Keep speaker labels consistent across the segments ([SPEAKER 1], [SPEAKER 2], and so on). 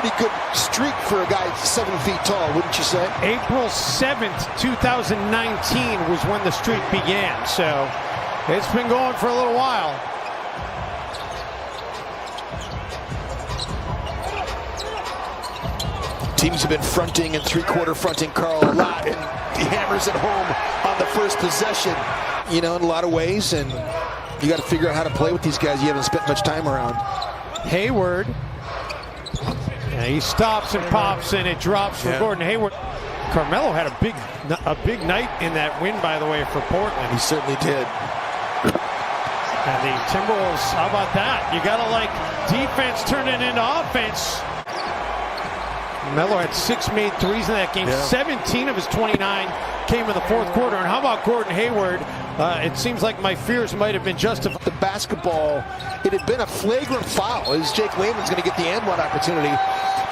[SPEAKER 1] pretty good streak for a guy 7 feet tall, wouldn't you say?
[SPEAKER 2] April 7th, 2019 was when the streak began, so it's been going for a little while.
[SPEAKER 1] Teams have been fronting and three-quarter fronting Carl a lot, and he hammers it home on the first possession. You know, in a lot of ways, and you got to figure out how to play with these guys you haven't spent much time around.
[SPEAKER 2] Hayward, yeah, he stops and pops, and it drops for Gordon Hayward. Carmelo had a big night in that win, by the way, for Portland.
[SPEAKER 1] He certainly did.
[SPEAKER 2] And the Timberwolves, how about that? You got to like defense turning into offense. Melo had 6 made threes in that game. 17 of his 29 came in the fourth quarter. And how about Gordon Hayward? It seems like my fears might have been justified.
[SPEAKER 1] The basketball, it had been a flagrant foul as Jake Layman's going to get the and-one opportunity.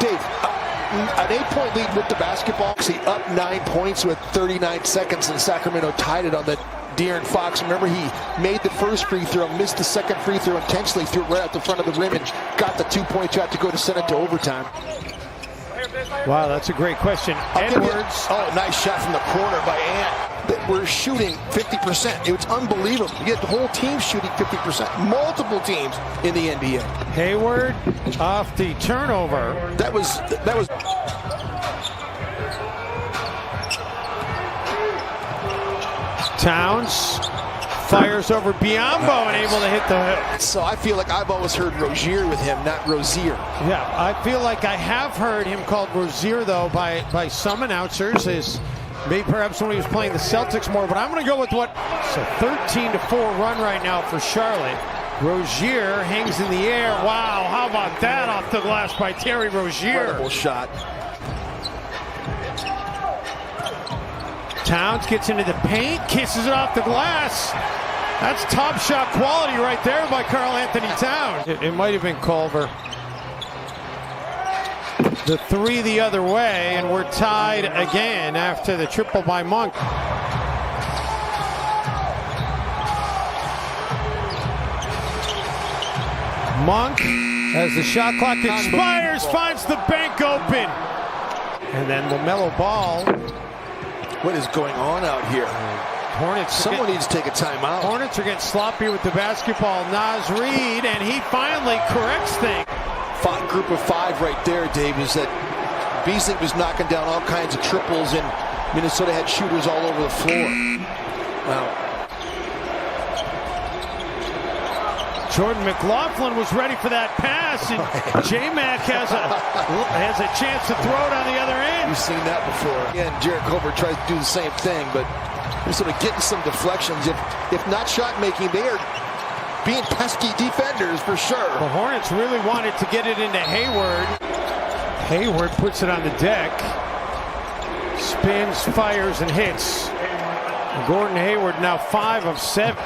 [SPEAKER 1] Dave, an 8-point lead with the basketball. He up 9 points with 39 seconds, and Sacramento tied it on the De'Aaron Fox. Remember, he made the first free throw, missed the second free throw intentionally, threw it right out the front of the rim, and got the 2-point shot to go to send it to overtime.
[SPEAKER 2] Wow, that's a great question. Edwards.
[SPEAKER 1] Oh, nice shot from the corner by Ant. We're shooting 50%. It's unbelievable. You get the whole team shooting 50%. Multiple teams in the NBA.
[SPEAKER 2] Hayward off the turnover.
[SPEAKER 1] That was.
[SPEAKER 2] Towns fires over Biyombo and able to hit the hook.
[SPEAKER 1] So I feel like I've always heard Rozier with him, not Rozier.
[SPEAKER 2] Yeah, I feel like I have heard him called Rozier, though, by some announcers, is maybe perhaps when he was playing the Celtics more. But I'm going to go with what? It's a 13-4 run right now for Charlotte. Rozier hangs in the air. Wow, how about that off the glass by Terry Rozier?
[SPEAKER 1] Incredible shot.
[SPEAKER 2] Towns gets into the paint, kisses it off the glass. That's top shot quality right there by Karl Anthony Towns. It might have been Culver. The three the other way, and we're tied again after the triple by Monk. Monk, as the shot clock expires, finds the bank open. And then LaMelo Ball.
[SPEAKER 1] What is going on out here?
[SPEAKER 2] Hornets.
[SPEAKER 1] Someone needs to take a timeout.
[SPEAKER 2] Hornets are getting sloppy with the basketball. Naz Reid, and he finally corrects things.
[SPEAKER 1] Group of 5 right there, Dave, is that Beasley was knocking down all kinds of triples, and Minnesota had shooters all over the floor. Wow.
[SPEAKER 2] Jordan McLaughlin was ready for that pass, and J-Mac has a chance to throw it on the other end.
[SPEAKER 1] We've seen that before. And Jarrett Culver tries to do the same thing, but they're sort of getting some deflections. If not shot making, they are being pesky defenders for sure.
[SPEAKER 2] The Hornets really wanted to get it into Hayward. Hayward puts it on the deck. Spins, fires, and hits. Gordon Hayward now 5 of 7.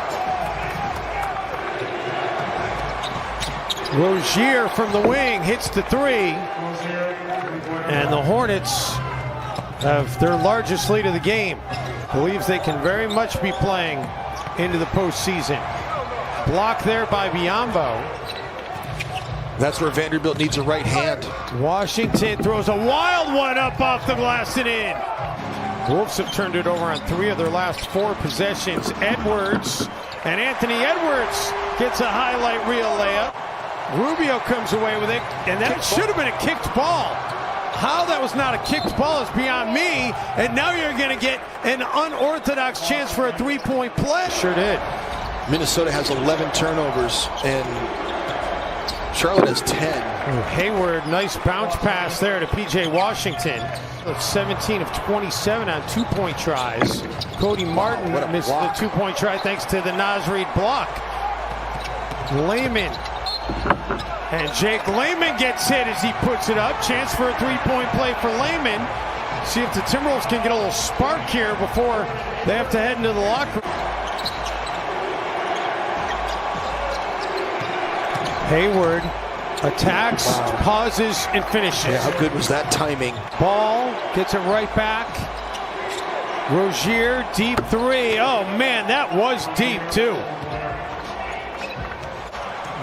[SPEAKER 2] Rozier from the wing hits the 3. And the Hornets have their largest lead of the game. Believes they can very much be playing into the postseason. Blocked there by Biyombo.
[SPEAKER 1] That's where Vanderbilt needs a right hand.
[SPEAKER 2] Washington throws a wild one up off the glass and in. Wolves have turned it over on 3 of their last 4 possessions. Edwards, and Anthony Edwards gets a highlight reel layup. Rubio comes away with it, and that should have been a kicked ball. How that was not a kicked ball is beyond me, and now you're going to get an unorthodox chance for a 3-point play. Sure did.
[SPEAKER 1] Minnesota has 11 turnovers, and Charlotte has 10.
[SPEAKER 2] Hayward, nice bounce pass there to P.J. Washington. 17 of 27 on 2-point tries. Cody Martin missed the 2-point try thanks to the Naz Reid block. Layman. And Jake Layman gets hit as he puts it up. Chance for a 3-point play for Layman. See if the Timberwolves can get a little spark here before they have to head into the locker room. Hayward attacks, pauses, and finishes.
[SPEAKER 1] Yeah, how good was that timing?
[SPEAKER 2] Ball gets it right back. Rozier, deep 3. Oh, man, that was deep, too.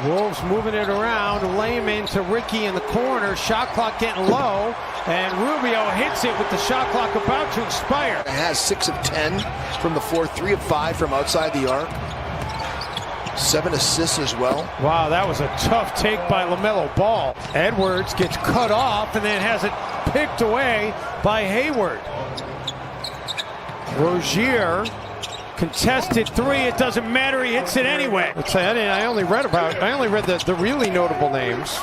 [SPEAKER 2] Wolves moving it around. Layman to Ricky in the corner. Shot clock getting low. And Rubio hits it with the shot clock about to expire.
[SPEAKER 1] It has 6 of 10 from the floor, 3 of 5 from outside the arc. 7 assists as well.
[SPEAKER 2] Wow, that was a tough take by LaMelo Ball. Edwards gets cut off and then has it picked away by Hayward. Rozier, contested 3. It doesn't matter. He hits it anyway. Let's say I only read the really notable names.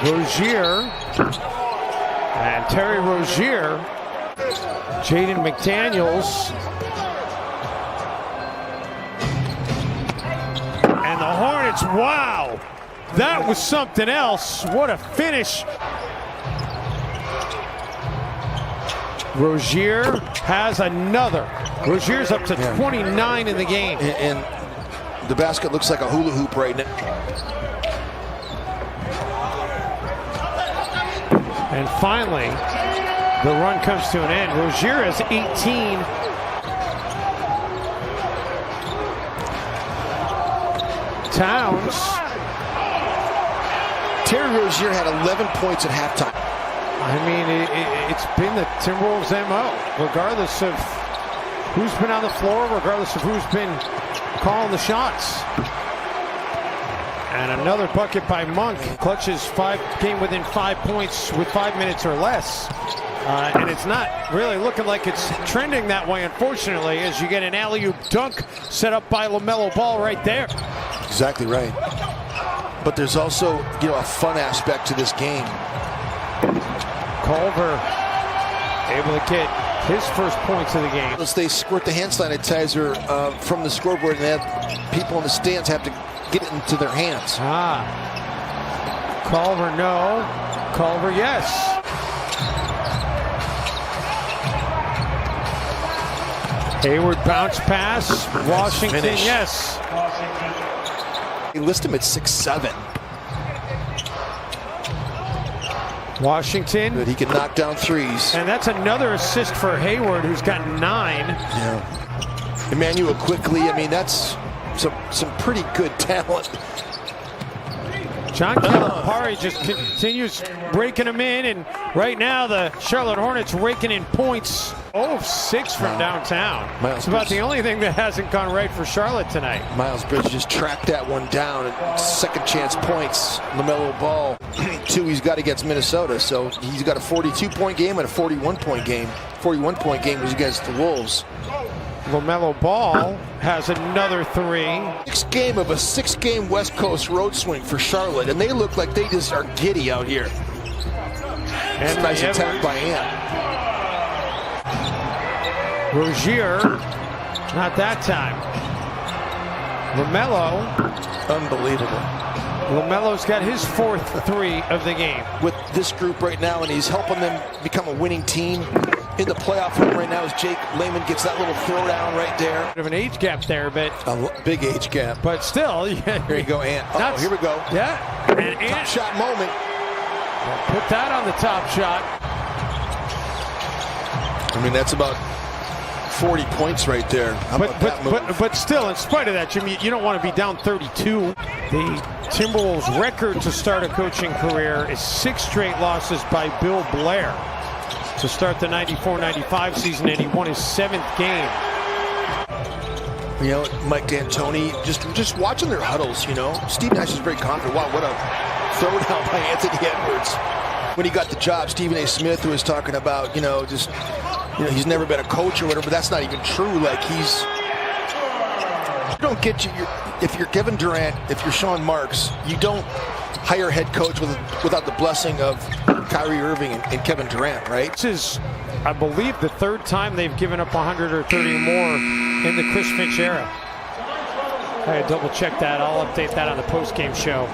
[SPEAKER 2] Rozier and Terry Rozier, Jaden McDaniels, and the Hornets. Wow, that was something else. What a finish. Rozier has another. Rozier's up to 29 in the game.
[SPEAKER 1] And the basket looks like a hula hoop right now.
[SPEAKER 2] And finally, the run comes to an end. Rozier has 18. Towns.
[SPEAKER 1] Terry Rozier had 11 points at halftime.
[SPEAKER 2] I mean, it's been the Timberwolves' MO, regardless of who's been on the floor, regardless of who's been calling the shots. And another bucket by Monk. Clutches game within 5 points with 5 minutes or less. And it's not really looking like it's trending that way, unfortunately, as you get an alley-oop dunk set up by LaMelo Ball right there.
[SPEAKER 1] Exactly right. But there's also, a fun aspect to this game.
[SPEAKER 2] Culver able to get his first points of the game.
[SPEAKER 1] As they squirt the hand sanitizer from the scoreboard, and they have people in the stands have to get it into their hands.
[SPEAKER 2] Culver, no. Culver, yes. Hayward bounce pass. Washington,
[SPEAKER 1] finish.
[SPEAKER 2] yes.
[SPEAKER 1] They list him at 6'7".
[SPEAKER 2] Washington.
[SPEAKER 1] But he can knock down threes.
[SPEAKER 2] And that's another assist for Hayward, who's got 9.
[SPEAKER 1] Yeah. Emmanuel quickly. I mean, that's some pretty good talent.
[SPEAKER 2] John Calipari just continues raking them in, and right now the Charlotte Hornets raking in points. 0 of 6 from downtown. It's about the only thing that hasn't gone right for Charlotte tonight.
[SPEAKER 1] Miles Bridges just tracked that one down, and second chance points. LaMelo Ball, 2 he's got against Minnesota, so he's got a 42-point game and a 41-point game. 41-point game was against the Wolves.
[SPEAKER 2] LaMelo Ball has another 3.
[SPEAKER 1] Next game of a 6-game West Coast road swing for Charlotte, and they look like they just are giddy out here. And nice attack by Ant.
[SPEAKER 2] Rozier, not that time. LaMelo.
[SPEAKER 1] Unbelievable.
[SPEAKER 2] LaMelo's got his 4th 3 of the game.
[SPEAKER 1] With this group right now, and he's helping them become a winning team. In the playoff room right now as Jake Layman gets that little throwdown right there.
[SPEAKER 2] Bit of an age gap there, but
[SPEAKER 1] a big age gap.
[SPEAKER 2] But still, yeah.
[SPEAKER 1] Here you go, Ant. Oh, here we go.
[SPEAKER 2] Yeah. And
[SPEAKER 1] top
[SPEAKER 2] Ant,
[SPEAKER 1] shot moment.
[SPEAKER 2] put that on the top shot.
[SPEAKER 1] I mean, that's about 40 points right there. How about that move?
[SPEAKER 2] But still, in spite of that, Jimmy, you don't want to be down 32. The Timberwolves' record to start a coaching career is 6 straight losses by Bill Blair to start the 94-95 season, and he won his 7th game.
[SPEAKER 1] Mike D'Antoni, just watching their huddles, Steve Nash is very confident. Wow, what a throwdown by Anthony Edwards. When he got the job, Stephen A. Smith, who was talking about, he's never been a coach or whatever, but that's not even true. Like, you don't get if you're Kevin Durant, if you're Sean Marks, you don't hire a head coach without the blessing of Kyrie Irving and Kevin Durant, right?
[SPEAKER 2] This is, I believe, the 3rd time they've given up 100 or 30 or more in the Chris Finch era. I double check that. I'll update that on the post-game show.